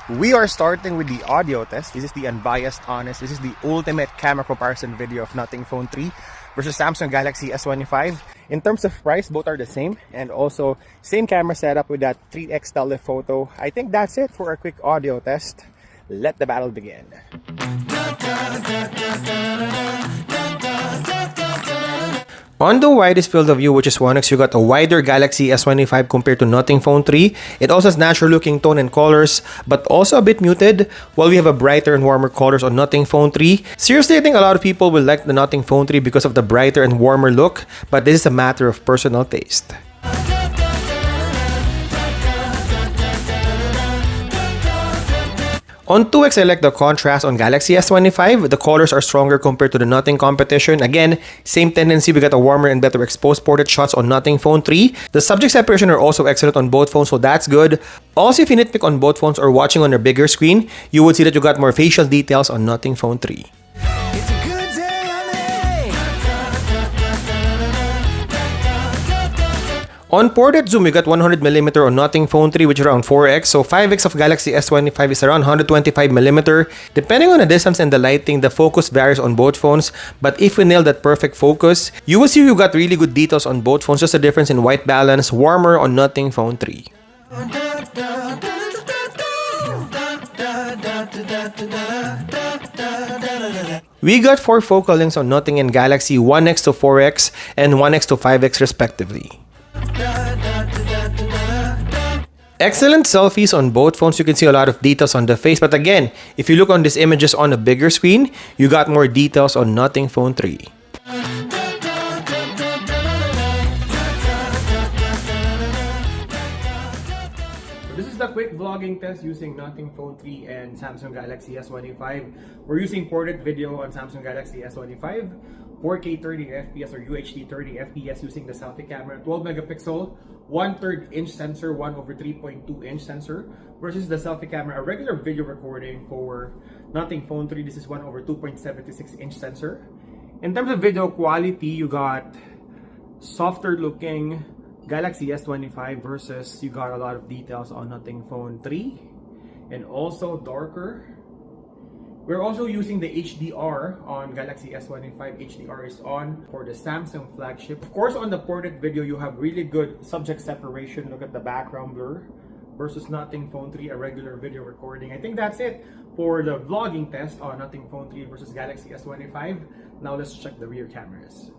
We are starting with the audio test. This is the unbiased, honest. This is the ultimate camera comparison video of Nothing Phone 3 versus Samsung Galaxy S25. In terms of price, both are the same, and also same camera setup with that 3x telephoto. I think that's it for a quick audio test. Let the battle begin. On the widest field of view, which is 1x, you got a wider Galaxy S25 compared to Nothing Phone 3. It also has natural looking tone and colors, but also a bit muted, while we have a brighter and warmer colors on Nothing Phone 3. Seriously, I think a lot of people will like the Nothing Phone 3 because of the brighter and warmer look, but this is a matter of personal taste. On 2x, I like the contrast on Galaxy S25. The colors are stronger compared to the Nothing competition. Again, same tendency, we got a warmer and better exposed portrait shots on Nothing Phone 3. The subject separation are also excellent on both phones, so that's good. Also, if you nitpick on both phones or watching on a bigger screen, you would see that you got more facial details on Nothing Phone 3. On portrait zoom, we got 100mm on Nothing Phone 3, which is around 4x. So 5x of Galaxy S25 is around 125mm. Depending on the distance and the lighting, the focus varies on both phones. But if we nail that perfect focus, you will see you got really good details on both phones. Just a difference in white balance, warmer on Nothing Phone 3. We got 4 focal lengths on Nothing and Galaxy, 1x to 4x and 1x to 5x respectively. Excellent selfies on both phones. You can see a lot of details on the face, but again, if you look on these images on a bigger screen, you got more details on Nothing Phone 3. This is the quick vlogging test using Nothing Phone 3 and Samsung Galaxy S25. We're using portrait video on Samsung Galaxy S25, 4K 30fps or UHD 30fps using the selfie camera, 12 megapixel, 1/3 inch sensor, 1/3.2 inch sensor, versus the selfie camera, a regular video recording for Nothing Phone 3. This is 1/2.76 inch sensor. In terms of video quality, you got softer looking Galaxy S25 versus you got a lot of details on Nothing Phone 3, and also darker. We're also using the HDR on Galaxy S25. HDR is on for the Samsung flagship. Of course, on the portrait video, you have really good subject separation. Look at the background blur versus Nothing Phone 3, a regular video recording. I think that's it for the vlogging test on Nothing Phone 3 versus Galaxy S25. Now let's check the rear cameras.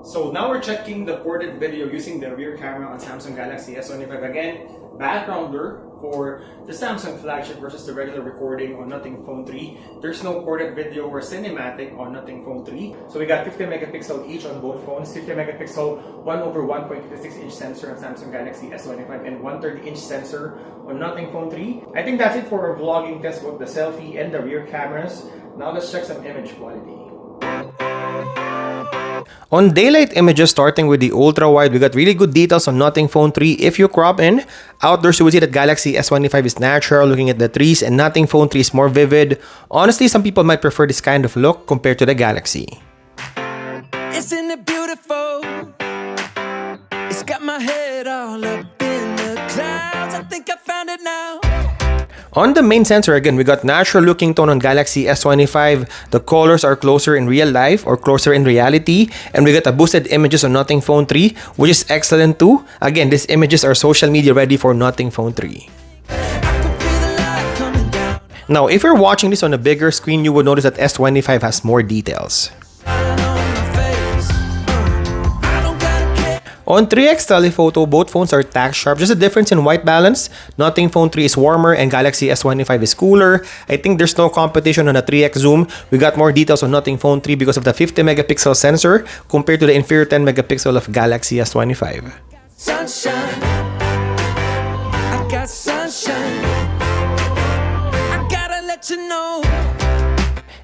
So now we're checking the portrait video using the rear camera on Samsung Galaxy S25. Again, background blur for the Samsung flagship versus the regular recording on Nothing Phone 3. There's no portrait video or cinematic on Nothing Phone 3. So we got 50 megapixel each on both phones. 50 megapixel 1/1.56 inch sensor on Samsung Galaxy S25 and 1/3 inch sensor on Nothing Phone 3. I think that's it for our vlogging test with the selfie and the rear cameras. Now let's check some image quality. On daylight images, starting with the ultra-wide, we got really good details on Nothing Phone 3. If you crop in, outdoors you will see that Galaxy S25 is natural, looking at the trees, and Nothing Phone 3 is more vivid. Honestly, some people might prefer this kind of look compared to the Galaxy. Isn't it beautiful? It's got my head all up in the clouds. I think I found it now. On the main sensor, again, we got natural looking tone on Galaxy S25. The colors are closer in real life or closer in reality. And we got a boosted images on Nothing Phone 3, which is excellent too. Again, these images are social media ready for Nothing Phone 3. Now, if you're watching this on a bigger screen, you will notice that S25 has more details. On 3x telephoto, both phones are tack sharp, just a difference in white balance. Nothing Phone 3 is warmer and Galaxy S25 is cooler. I think there's no competition on a 3x zoom. We got more details on Nothing Phone 3 because of the 50 megapixel sensor compared to the inferior 10 megapixel of Galaxy S25. Sunshine. I got sunshine. I gotta let you know.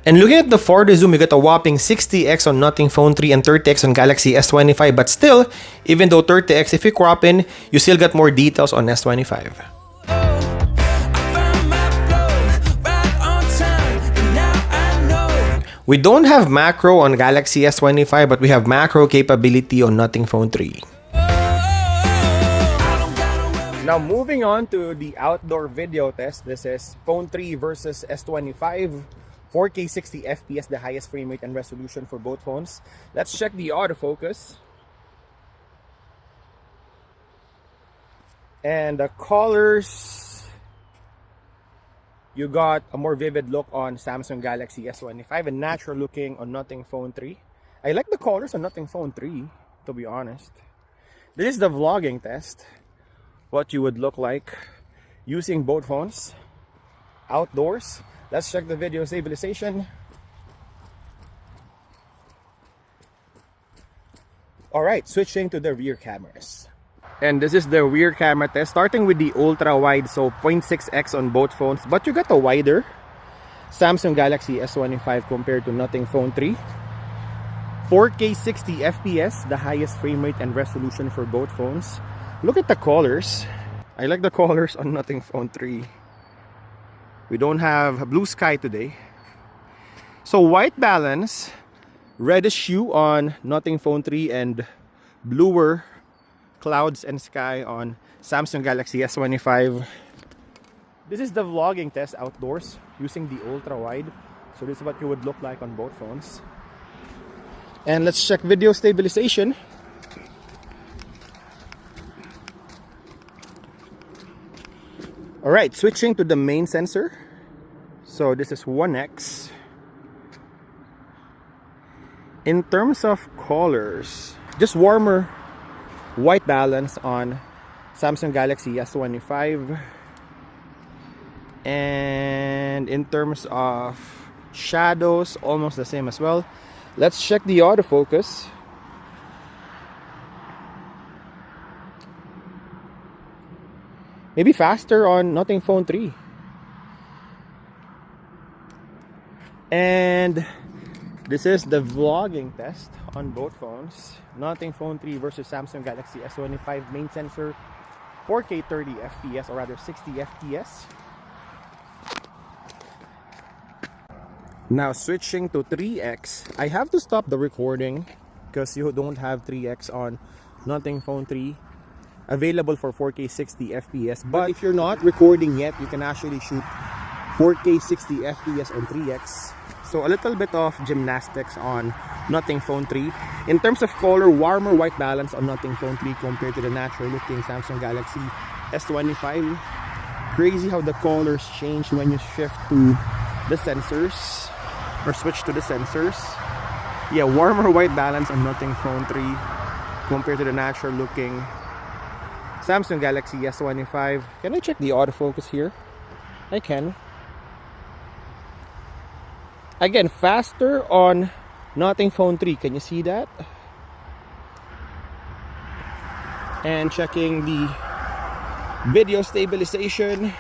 And looking at the 4D zoom, you get a whopping 60x on Nothing Phone 3 and 30x on Galaxy S25. But still, even though 30x, if you crop in, you still got more details on S25. We don't have macro on Galaxy S25, but we have macro capability on Nothing Phone 3. Now moving on to the outdoor video test. This is Phone 3 versus S25. 4K 60 FPS, the highest frame rate and resolution for both phones. Let's check the autofocus. And the colors, you got a more vivid look on Samsung Galaxy S25 and natural looking on Nothing Phone 3. I like the colors on Nothing Phone 3, to be honest. This is the vlogging test. What you would look like using both phones outdoors. Let's check the video stabilization. Alright, switching to the rear cameras. And this is the rear camera test, starting with the ultra-wide, so 0.6x on both phones. But you got a wider Samsung Galaxy S25 compared to Nothing Phone 3. 4K 60 FPS, the highest frame rate and resolution for both phones. Look at the colors. I like the colors on Nothing Phone 3. We don't have blue sky today. So white balance, reddish hue on Nothing Phone 3 and bluer clouds and sky on Samsung Galaxy S25. This is the vlogging test outdoors using the ultra-wide. So this is what you would look like on both phones. And let's check video stabilization. Alright, switching to the main sensor. So this is 1x. In terms of colors, just warmer white balance on Samsung Galaxy S25. And in terms of shadows, almost the same as well. Let's check the autofocus. Maybe faster on Nothing Phone 3. And this is the vlogging test on both phones. Nothing Phone 3 versus Samsung Galaxy S25. Main sensor, 4K 30 FPS, or rather 60 FPS. Now switching to 3x. I have to stop the recording because you don't have 3x on Nothing Phone 3. Available for 4K 60 FPS. But if you're not recording yet, you can actually shoot 4K 60 FPS on 3x. So a little bit of gymnastics on Nothing Phone 3. In terms of color, warmer white balance on Nothing Phone 3 compared to the natural looking Samsung Galaxy S25. Crazy how the colors change when you shift to the sensors or switch to the sensors. Yeah, warmer white balance on Nothing Phone 3 compared to the natural looking Samsung Galaxy S25. Can I check the autofocus here? I can. Again, faster on Nothing Phone 3. Can you see that? And checking the video stabilization.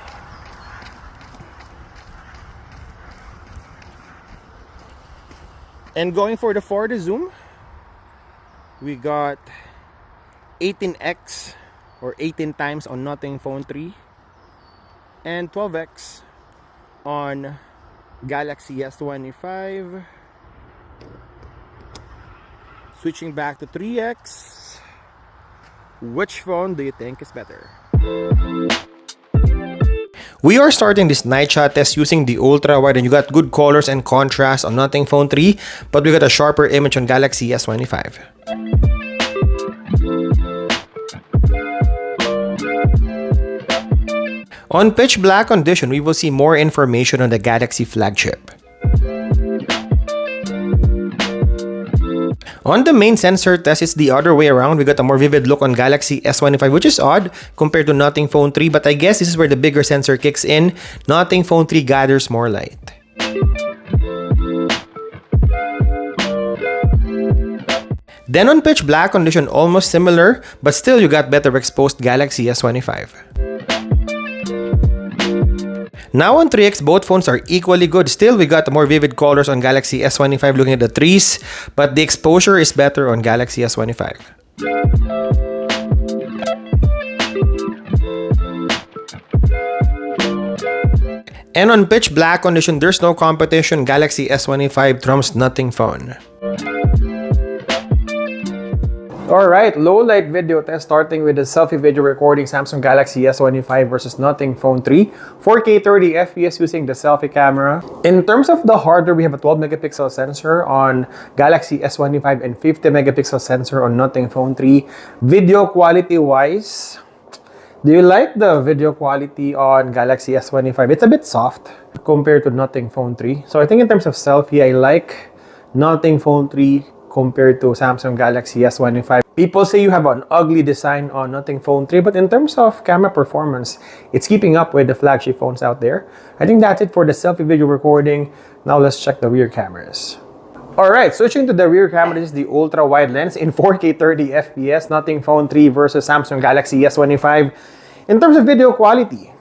And going for the 4D zoom, we got 18x or 18 times on Nothing Phone 3 and 12x on Galaxy S25. Switching back to 3x. Which phone do you think is better? We are starting this night shot test using the ultra wide, and you got good colors and contrast on Nothing Phone 3, but we got a sharper image on Galaxy S25. On pitch black condition, we will see more information on the Galaxy flagship. On the main sensor test, it's the other way around. We got a more vivid look on Galaxy S25, which is odd compared to Nothing Phone 3, but I guess this is where the bigger sensor kicks in. Nothing Phone 3 gathers more light. Then on pitch black condition, almost similar, but still you got better exposed Galaxy S25. Now on 3x, both phones are equally good. Still, we got more vivid colors on Galaxy S25 looking at the trees, but the exposure is better on Galaxy S25. And on pitch black condition, there's no competition. Galaxy S25 trumps Nothing Phone. Alright, low light video test starting with the selfie video recording Samsung Galaxy S25 versus Nothing Phone 3. 4K 30 FPS using the selfie camera. In terms of the hardware, we have a 12 megapixel sensor on Galaxy S25 and 50 megapixel sensor on Nothing Phone 3. Video quality wise, do you like the video quality on Galaxy S25? It's a bit soft compared to Nothing Phone 3. So I think in terms of selfie, I like Nothing Phone 3 compared to Samsung Galaxy S25. People say you have an ugly design on Nothing Phone 3, but in terms of camera performance, it's keeping up with the flagship phones out there. I think that's it for the selfie video recording. Now let's check the rear cameras. Alright, switching to the rear camera, this is the ultra-wide lens in 4K 30 FPS, Nothing Phone 3 versus Samsung Galaxy S25. In terms of video quality,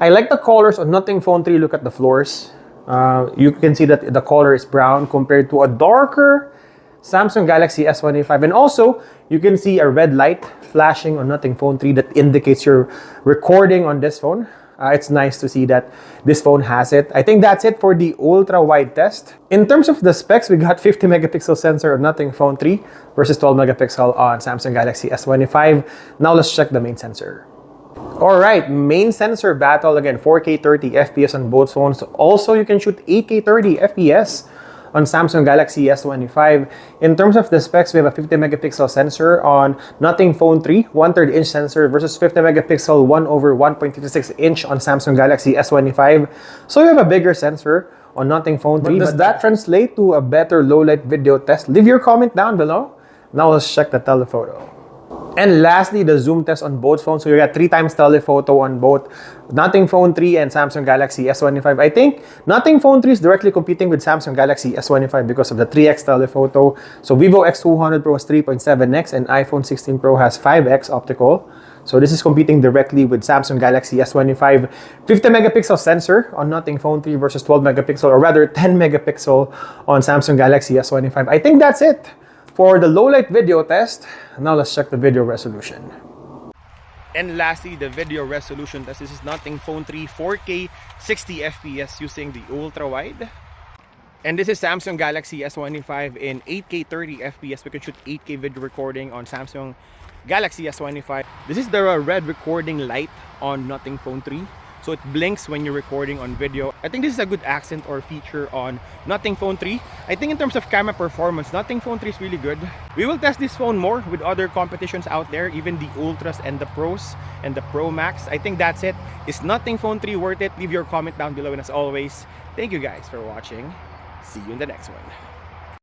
I like the colors on Nothing Phone 3. Look at the floors. You can see that the color is brown compared to a darker Samsung Galaxy S25. And also, you can see a red light flashing on Nothing Phone 3 that indicates you're recording on this phone. It's nice to see that this phone has it. I think that's it for the ultra-wide test. In terms of the specs, we got 50 megapixel sensor on Nothing Phone 3 versus 12 megapixel on Samsung Galaxy S25. Now let's check the main sensor. Alright, main sensor battle again, 4K 30 FPS on both phones. Also, you can shoot 8K 30 FPS on Samsung Galaxy S25. In terms of the specs, we have a 50 megapixel sensor on Nothing Phone 3, 1/3 inch sensor versus 50 megapixel 1/1.56 inch on Samsung Galaxy S25. So you have a bigger sensor on Nothing Phone 3. But does that translate to a better low light video test? Leave your comment down below. Now let's check the telephoto. And lastly, the zoom test on both phones. So you got 3 times telephoto on both Nothing Phone 3 and Samsung Galaxy S25. I think Nothing Phone 3 is directly competing with Samsung Galaxy S25 because of the 3x telephoto. So Vivo X200 Pro has 3.7x and iPhone 16 Pro has 5x optical. So this is competing directly with Samsung Galaxy S25. 50 megapixel sensor on Nothing Phone 3 versus 12 megapixel, or rather 10 megapixel on Samsung Galaxy S25. I think that's it for the low light video test. Now let's check the video resolution. And lastly, the video resolution test. This is Nothing Phone 3 4K 60 FPS using the ultra-wide. And this is Samsung Galaxy S25 in 8K 30 FPS. We can shoot 8K video recording on Samsung Galaxy S25. This is the red recording light on Nothing Phone 3. So it blinks when you're recording on video. I think this is a good accent or feature on Nothing Phone 3. I think in terms of camera performance, Nothing Phone 3 is really good. We will test this phone more with other competitions out there, even the Ultras and the Pros and the Pro Max. I think that's it. Is Nothing Phone 3 worth it? Leave your comment down below, and as always, thank you guys for watching. See you in the next one.